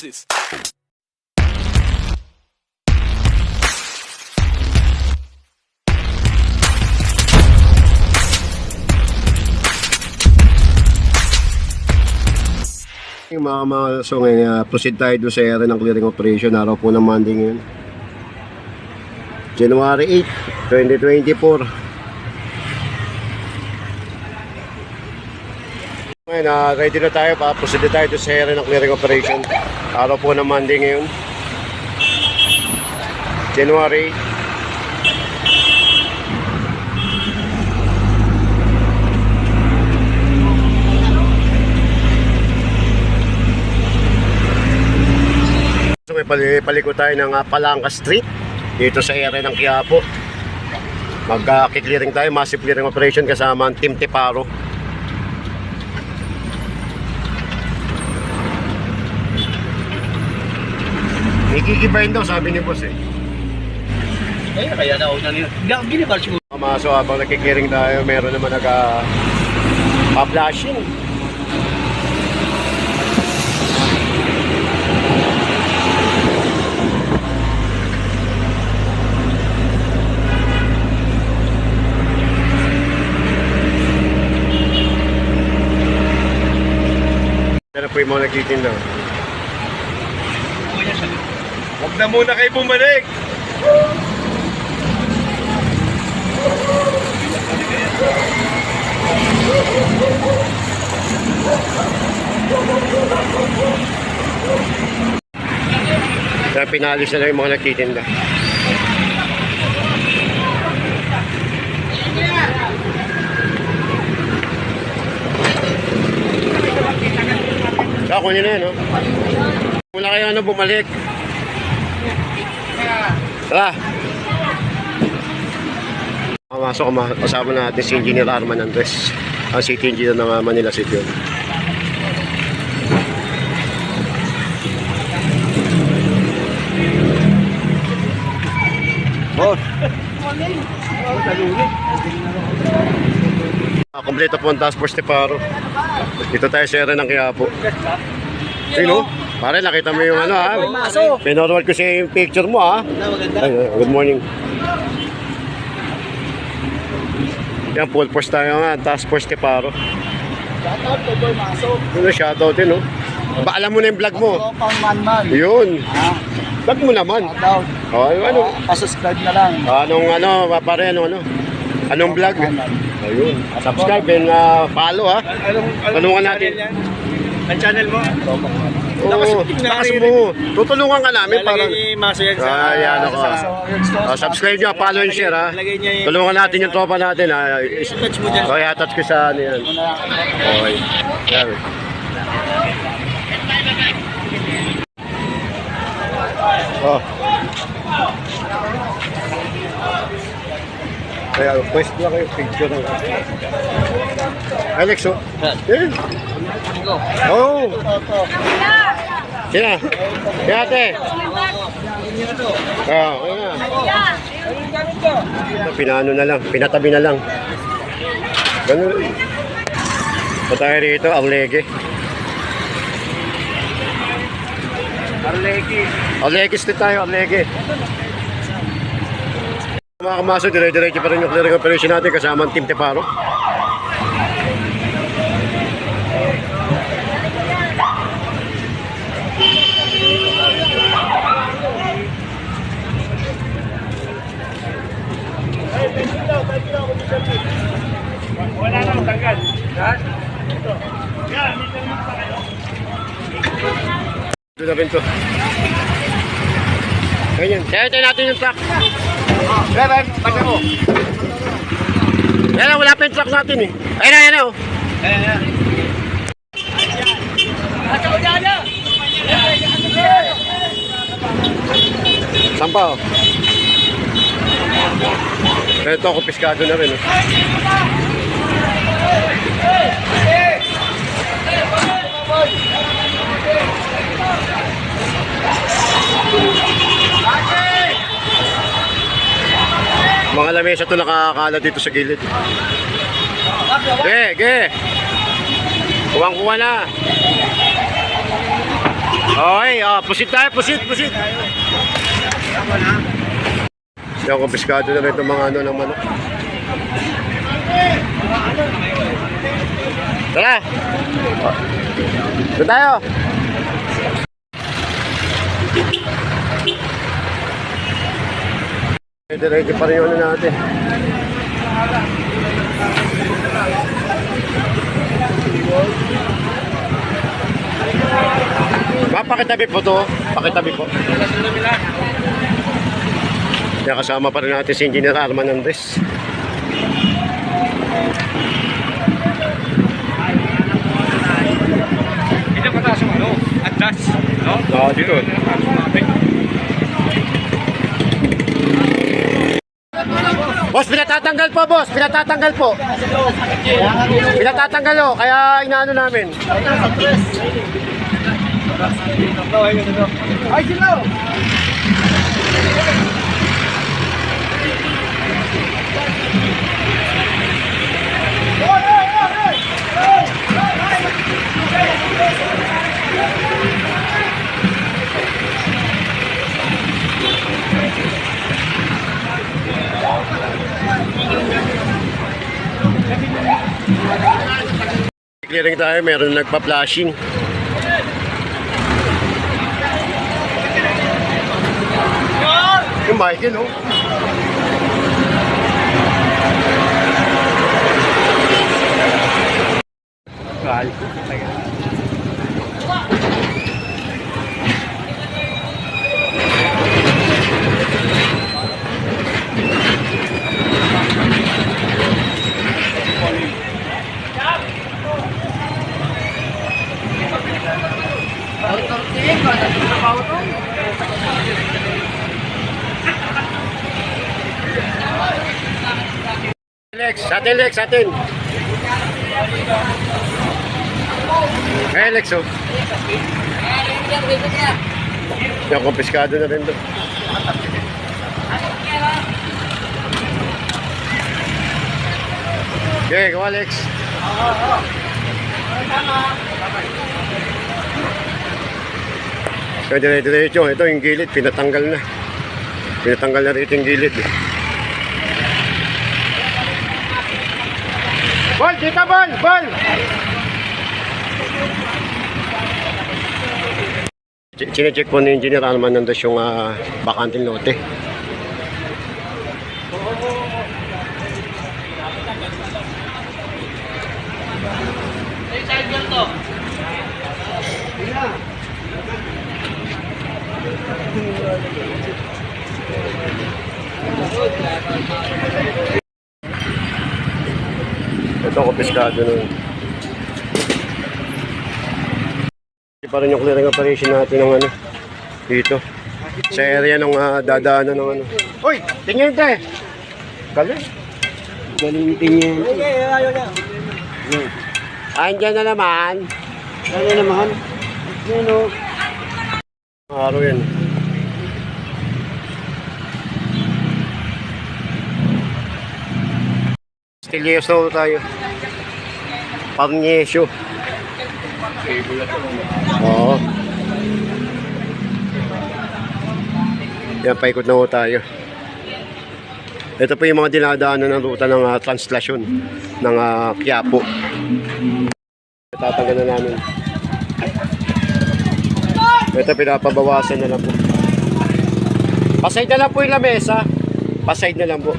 Deuces. Yung mga so ngayon, proceed tayo doon sa area ng clearing operation. Araw po ng Monday ngayon, January 8, 2024. Ngayon, ready na tayo para proceed tayo doon sa area ng clearing operation. Araw po ng Monday ngayon, January 8. So may paliko tayo ng Palangka Street dito sa area ng Quiapo. Mag-clearing tayo, massive clearing operation kasama ang Team Tiparo. Ikikibahin daw, sabi ni boss eh. Kaya na nila. Ginibar siguro. So habang nagki-clearing tayo, meron naman pa-flashing. Pero po yung mga nagtitinda. Huwag na muna kayo bumalik. Kaya pinalis na lang yung mga nagtitinda. Ako nyo na yan, no? Mula kayo bumalik. Tara! Masok kasama natin si Engineer Arman Andres, ang City Engineer ng Manila City. Boss! Kompleto po ang task force Tiparo. Dito tayo sa area ng Quiapo. Sino? Pare, nakita mo yung ano ha? Pinorwal ko siya yung picture mo ha? Ay, good morning. Yan, full force tayo nga. Task force Tiparo. Shoutout to Boy Maso. Ano, shoutout din no? Ba, alam mo na yung vlog mo? Pang man-man. Yun. Vlog mo naman. Shoutout. Oh, ano? Pasubscribe na lang. Pare, anong vlog? Ayun. Subscribe and follow ha. Tulungan natin. Ang channel mo? Lakas mo. Tutulungan ka namin para. Maso yan Ayan ako. Subscribe nyo, follow and share ha. Tulungan natin yung tropa natin ha. Okay, attach ko sa ano yan. Okay. Yan. Oh. Kaya, pwes na kayo picture ng Alex, oh. Yeah. Oh. Sina? Kaya ate. Kaya. Pinano na lang, pinatabi na lang. Ganun. Pa tayo rito, Arlegue. Arlegue street tayo, Arlegue. Mga kamaso, dire-diretso pa rin yung clearing operation natin kasama ang Team Tiparo. Wala na tanggal. Ito na rin to. Ganyan. Kaya natin yung truck. Pagka mo. Yan, wala pa yung truck natin eh. Ayan na, oh. Sampa, oh. Ito, kumpiskado na rin, oh. Mga lamesa ito nakakala dito sa gilid. Ge. Kuwang-kuwa na. Okay, pusit tayo, pusit. Yan, kumpiskado na rin itong mga ano ng manok. Tara! Ito tayo! Ready pa rin yung ano natin. Pakitabi po to. Pakitabi po. Kaya kasama pa rin natin si Engineer Arman Andres. Ito pataas yung ano, atlas, no? Oo, dito. Boss, pinatatanggal po, boss. Pinatatanggal po. Pinatatanggal o, kaya inaano namin. Ay, sila! Clearing tayo, meron nagpa-flashing. Yung Michael, oh. Lex, atin Lex, atin. Lex, oh. Yung kumpiskado na rin doon. Okay, gawa Lex. So, dire-diretso. Ito yung gilid, pinatanggal na. Pinatanggal na rito yung gilid. Ball, dito ball, ball! Chine-check po ni Engineer Arman Andres yung bakanting lote. Ito kumpiskado nun. Hindi pa rin yung clearing operation natin ng ano dito sa area ng dadaanan ng ano. Uy! Tingin te! Galing! Galing tingin. Andyan na naman. Andyan na naman. Yan o. Araw yan. Stilyoso tayo. Parnyesyo. Oo. Yan, paikot na ho tayo. Ito po yung mga dinadaanan ng ruta ng translasyon ng Quiapo. Tatanggal na namin. Ito pinapabawasan na lang po. Paside na lang po yung lamesa. Paside na lang po.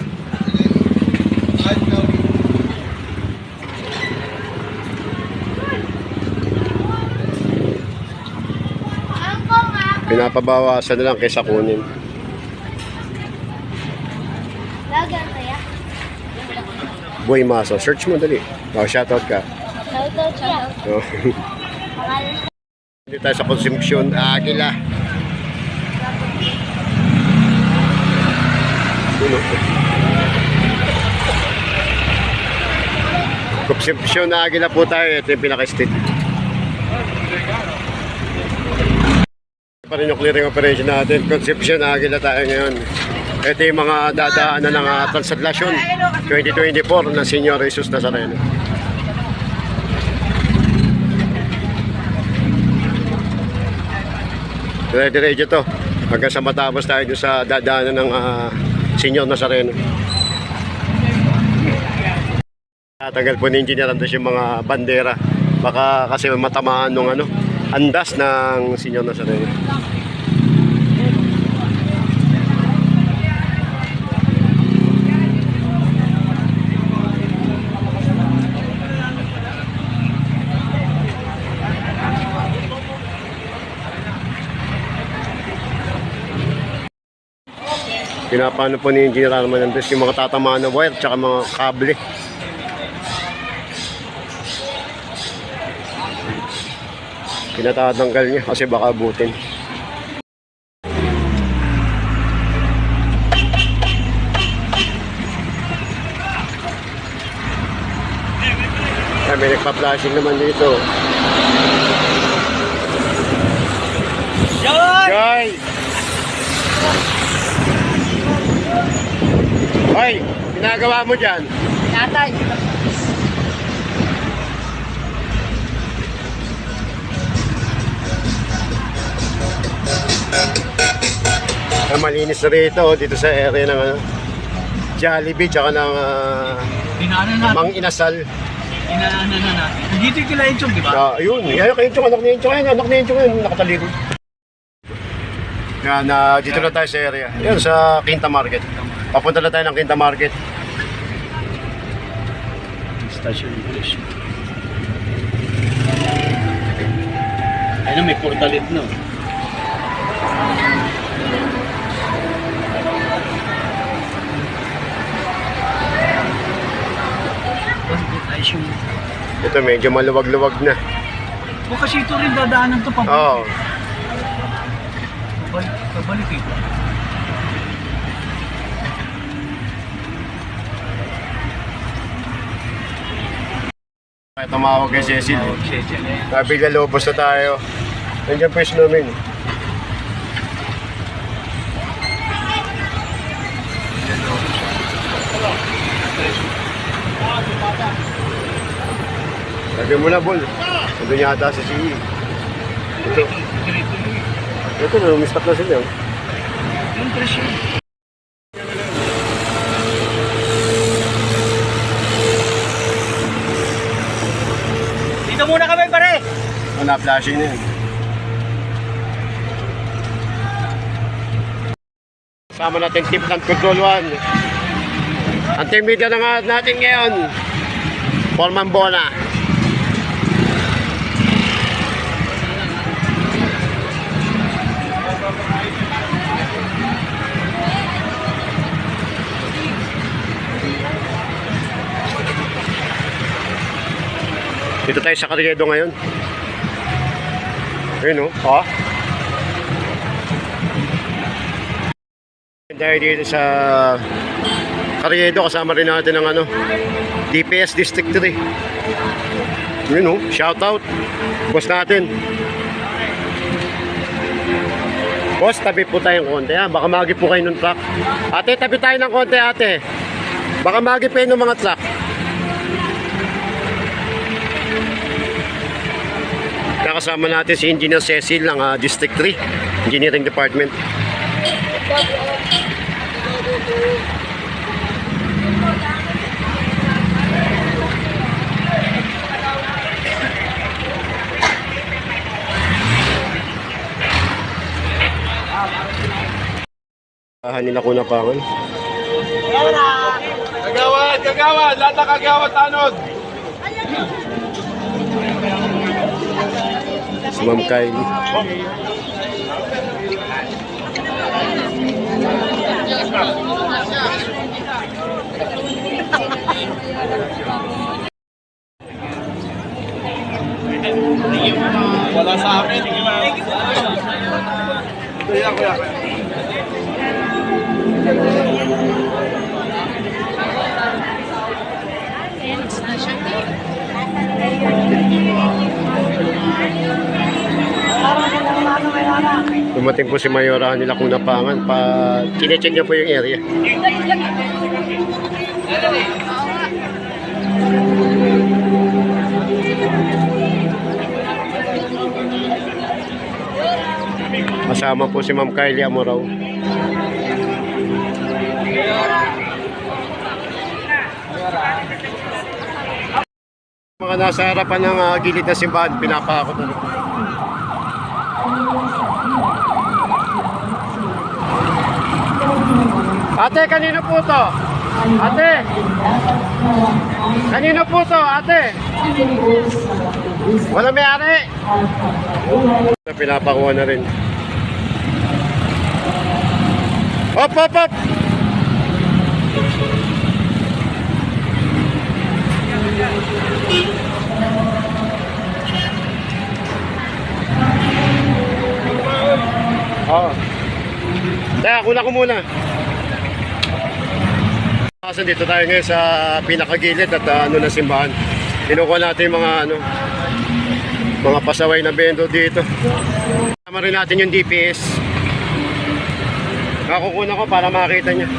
Pinapabawasan na lang kaysa kunin. Boy Maso, search mo dali. Shoutout ka. Shoutout siya. Oh. Hindi tayo sa konsumpsyon. Agila. Konsumpsyon na agila po tayo. Ito yung pinaka-state. Pa rin yung clearing operation natin. Conception na agila tayo ngayon. Ito yung mga dadaanan ng translasyon 2024 ng Senior Jesus Nazareno. Dire-diretso to. Hanggang sa matapos tayo doon sa dadaanan ng Senyor Nazareno. Tatagal po ni Engineer Andres yung mga bandera. Baka kasi matamaan nung andas ng Senyor Nazareno. Pinapano po ni Engineer Arman Andres yung mga tatamaan na wire tsaka mga kable. Pinatatanggal niya kasi baka abutin. May nagpa-flashing naman dito. Joy! Hoy, ginagawa mo dyan? Tatay. Malinis na rito, dito sa area ng Jollibee, tsaka ng Dinaanan natin. Mang Inasal. Dinaanan na natin. Dito yung kila Enchong, di ba? Yun, yan kayo Enchong, anak ni Enchong, anak ni Enchong yun, nakatalikod. Yan, dito na tayo sa area. Yan, sa Quinta Market. Papunta na tayo ng Quinta Market. Station English. Ayun, may portalit no. Ito medyo maluwag-luwag na. O kasi ito rin dadaanan to pabalik. Oo. Pabalik eh. Kaya tumawag kay Cecil. Nabigla lobos na tayo. Nandiyan pa yung namin. Lagyan mo na, Bol. Nandun yata si CE. Ito. Ito na, umistak na sila. Yung presyo. Dito muna kami, pare! Na-flashing na yun. Sama natin tip ng Control 1. Ang team media na nga natin ngayon. Foreman Bona. Dito tayo sa Carriedo ngayon. Ayun oh. Dahil dito sa Carriedo, kasama rin natin ang DPS District 3. Yun oh, shout out. Boss natin. Boss, tabi po tayong konti ha. Baka magi po kayo ng truck. Ate, tabi tayo ng konti ate. Baka magi pa yun ng mga truck. Nakasama natin si Engineer Cecil ng District 3 Engineering Department. Nila ko na pangan. Kagawad! Kagawad! Lahat na kagawad, tanod! Si Ma'am Kylie. Wala sa amin. Kuya, kuya. Dumating po si Mayora nila kung napangan pa kine-check niya po yung area. kasama po si Ma'am Kylie Amorao. Mga nasa harapan ng gilid na simbahan, pinapakot na. Ate, kanino po to? Ate! Kanino po to, ate? Wala may-ari? Pinapakuha na rin. Hop, hop, hop! Oo. Teka, kuna ko muna. Kasi dito tayo ngayon sa pinakagilid at ano na simbahan. Kinukuha natin yung mga pasaway na bendo dito. Tama rin natin yung DPS. Nakukuna ko para makita niya.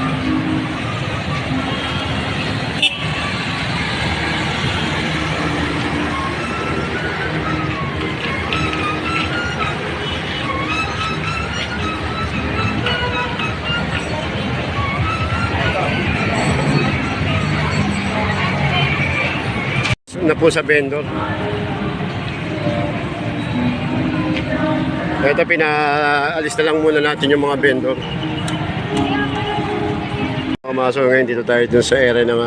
Na po sa vendor. Ito, pinaalis na lang muna natin yung mga vendor. Pumasok ngayon dito tayo dun sa area ng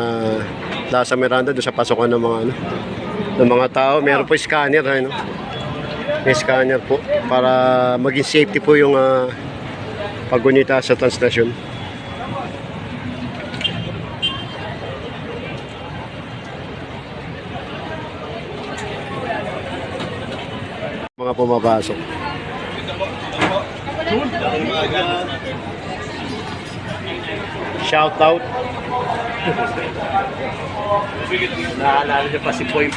Plaza Miranda, dun sa pasukan ng mga tao. Meron po scanner, ano? May scanner po para maging safety po yung paggunita sa translasyon. Mga pumapasok. Shout out. Naalala niyo pa si Boy